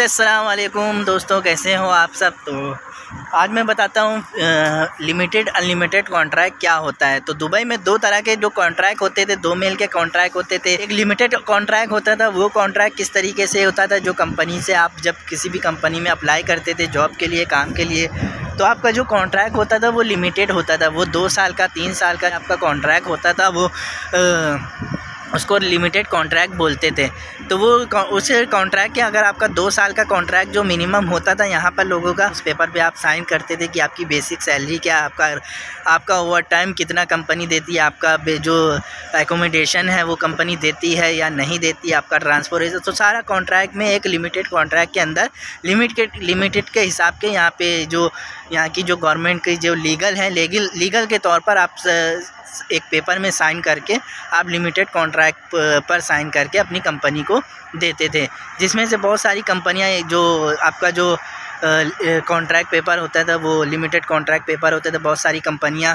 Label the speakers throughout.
Speaker 1: नमस्ते, अस्सलाम वालेकुम दोस्तों, कैसे हो आप सब। तो आज मैं बताता हूँ लिमिटेड अनलिमिटेड कॉन्ट्रैक्ट क्या होता है। तो दुबई में दो तरह के जो कॉन्ट्रैक्ट होते थे, 2 मेल के कॉन्ट्रैक्ट होते थे। एक लिमिटेड कॉन्ट्रैक्ट होता था। वो कॉन्ट्रैक्ट किस तरीके से होता था, जो कंपनी से आप जब किसी भी कंपनी में अप्लाई करते थे जॉब के लिए, काम के लिए, तो आपका जो कॉन्ट्रैक्ट होता था वो लिमिटेड होता था। वो 2 साल का 3 साल का आपका कॉन्ट्रैक्ट होता था। वो उसको लिमिटेड कॉन्ट्रैक्ट बोलते थे। तो वो उस कॉन्ट्रैक्ट के अगर आपका 2 साल का कॉन्ट्रैक्ट जो मिनिमम होता था यहाँ पर लोगों का, उस पेपर पे आप साइन करते थे कि आपकी बेसिक सैलरी क्या है, आपका ओवर टाइम कितना कंपनी देती है, आपका जो एकोमोडेशन है वो कंपनी देती है या नहीं देती, आपका ट्रांसपोर्टेशन, तो सारा कॉन्ट्रैक्ट में एक लिमिटेड कॉन्ट्रैक्ट के अंदर लिमिटेड के हिसाब के यहाँ पे जो यहाँ की जो गवर्नमेंट की जो लीगल है, लीगल के तौर पर आप एक पेपर में साइन करके आप लिमिटेड कॉन्ट्रैक्ट पर साइन करके अपनी कंपनी को देते थे। जिसमें से बहुत सारी कंपनियां जो आपका जो कॉन्ट्रैक्ट पेपर होता था, वो लिमिटेड कॉन्ट्रैक्ट पेपर होता था, बहुत सारी कंपनियां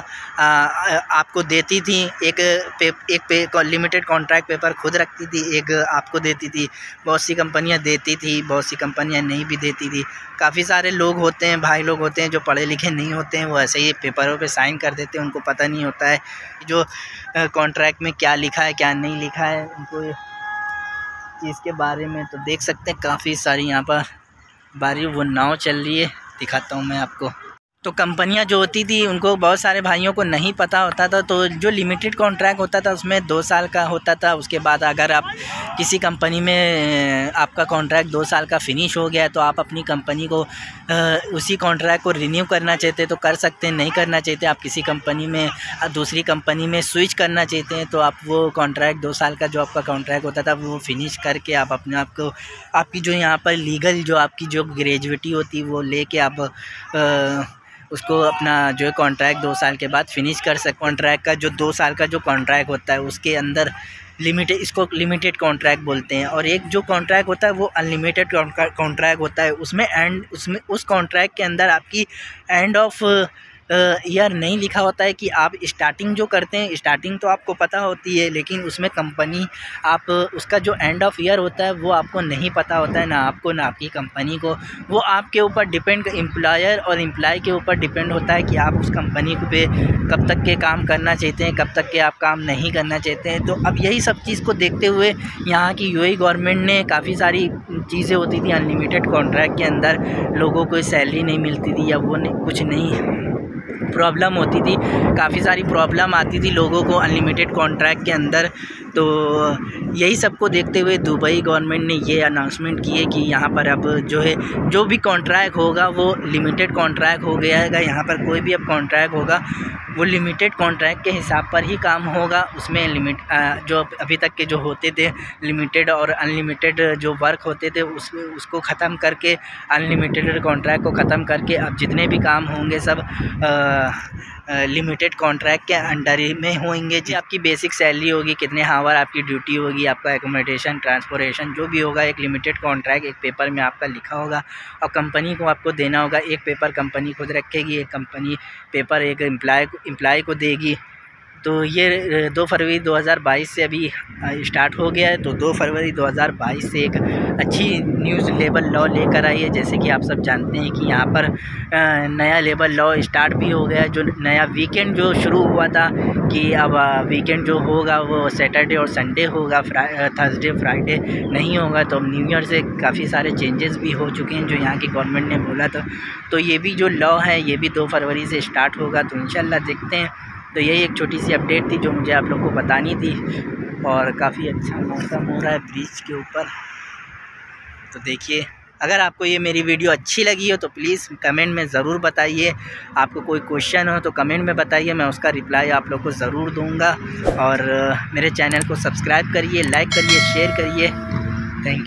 Speaker 1: आपको देती थी। एक लिमिटेड कॉन्ट्रैक्ट पेपर खुद रखती थी, एक आपको देती थी। बहुत सी कंपनियां देती थी, बहुत सी कंपनियां नहीं भी देती थी। काफ़ी सारे लोग होते हैं, भाई लोग होते हैं जो पढ़े लिखे नहीं होते हैं, वो ऐसे ही पेपरों पे साइन कर देते हैं। उनको पता नहीं होता है जो कॉन्ट्रैक्ट में क्या लिखा है क्या नहीं लिखा है, उनको चीज़ के बारे में। तो देख सकते हैं काफ़ी सारी यहाँ पर बारी वो नाव चल रही है, दिखाता हूँ मैं आपको। तो कंपनियां जो होती थी उनको बहुत सारे भाइयों को नहीं पता होता था। तो जो लिमिटेड कॉन्ट्रैक्ट होता था उसमें 2 साल का होता था। उसके बाद अगर आप किसी कंपनी में आपका कॉन्ट्रैक्ट 2 साल का फिनिश हो गया तो आप अपनी कंपनी को उसी कॉन्ट्रैक्ट को रिन्यू करना चाहते तो कर सकते हैं, नहीं करना चाहते आप किसी कंपनी में दूसरी कंपनी में स्विच करना चाहते हैं तो आप वो कॉन्ट्रैक्ट 2 साल का जो आपका कॉन्ट्रैक्ट होता था वो फिनिश करके आप अपने आप को आपकी जो यहाँ पर लीगल जो आपकी जो ग्रेजुएटी होती वो लेके आप उसको अपना जो है कॉन्ट्रैक्ट 2 साल के बाद फिनिश कर सकते। कॉन्ट्रैक्ट का जो 2 साल का जो कॉन्ट्रैक्ट होता है उसके अंदर इसको लिमिटेड कॉन्ट्रैक्ट बोलते हैं। और एक जो कॉन्ट्रैक्ट होता है वो अनलिमिटेड कॉन्ट्रैक्ट होता है। उसमें उस कॉन्ट्रैक्ट के अंदर आपकी एंड ऑफ ईयर नहीं लिखा होता है कि आप स्टार्टिंग जो करते हैं, स्टार्टिंग तो आपको पता होती है, लेकिन उसमें कंपनी आप उसका जो एंड ऑफ ईयर होता है वो आपको नहीं पता होता है, ना आपको ना आपकी कंपनी को। वो आपके ऊपर डिपेंड, एम्प्लॉयर और एम्प्लॉय के ऊपर डिपेंड होता है कि आप उस कंपनी पे कब तक के काम करना चाहते हैं, कब तक के आप काम नहीं करना चाहते हैं। तो अब यही सब चीज़ को देखते हुए यहाँ की यूएई गवर्नमेंट ने काफ़ी सारी चीज़ें होती थी अनलिमिटेड कॉन्ट्रैक्ट के अंदर, लोगों को सैलरी नहीं मिलती थी या वो कुछ नहीं प्रॉब्लम होती थी, काफ़ी सारी प्रॉब्लम आती थी लोगों को अनलिमिटेड कॉन्ट्रैक्ट के अंदर। तो यही सबको देखते हुए दुबई गवर्नमेंट ने ये अनाउंसमेंट की है कि यहाँ पर अब जो है जो भी कॉन्ट्रैक्ट होगा वो लिमिटेड कॉन्ट्रैक्ट हो गया है। यहाँ पर कोई भी अब कॉन्ट्रैक्ट होगा वो लिमिटेड कॉन्ट्रैक्ट के हिसाब पर ही काम होगा। उसमें जो अभी तक के जो होते थे लिमिटेड और अनलिमिटेड जो वर्क होते थे उसको ख़त्म करके, अनलिमिटेड कॉन्ट्रैक्ट को ख़त्म करके अब जितने भी काम होंगे सब लिमिटेड कॉन्ट्रैक्ट के अंडर ही में होंगे। जी आपकी बेसिक सैलरी होगी, कितने हावर आपकी ड्यूटी होगी, आपका एकोमोडेशन, ट्रांसपोर्टेशन जो भी होगा, एक लिमिटेड कॉन्ट्रैक्ट एक पेपर में आपका लिखा होगा और कंपनी को आपको देना होगा। एक पेपर कंपनी खुद रखेगी, एक कंपनी पेपर एक एम्प्लॉय को देगी। तो ये 2 फरवरी 2022 से अभी स्टार्ट हो गया है। तो 2 फरवरी 2022 से एक अच्छी न्यूज़ लेबर लॉ लेकर आई है। जैसे कि आप सब जानते हैं कि यहाँ पर नया लेबर लॉ स्टार्ट भी हो गया है। जो नया वीकेंड जो शुरू हुआ था कि अब वीकेंड जो होगा वो सैटरडे और संडे होगा, थर्सडे फ्राइडे नहीं होगा। तो अब न्यू ईयर से काफ़ी सारे चेंजेस भी हो चुके हैं जो यहाँ की गवर्नमेंट ने बोला था। तो ये भी जो लॉ है ये भी 2 फरवरी से स्टार्ट होगा। तो इंशाल्लाह देखते हैं। तो यही एक छोटी सी अपडेट थी जो मुझे आप लोग को बतानी थी। और काफ़ी अच्छा मौसम हो रहा है ब्रिज के ऊपर। तो देखिए, अगर आपको ये मेरी वीडियो अच्छी लगी हो तो प्लीज़ कमेंट में ज़रूर बताइए। आपको कोई क्वेश्चन हो तो कमेंट में बताइए, मैं उसका रिप्लाई आप लोग को ज़रूर दूँगा। और मेरे चैनल को सब्सक्राइब करिए, लाइक करिए, शेयर करिए। Thank you.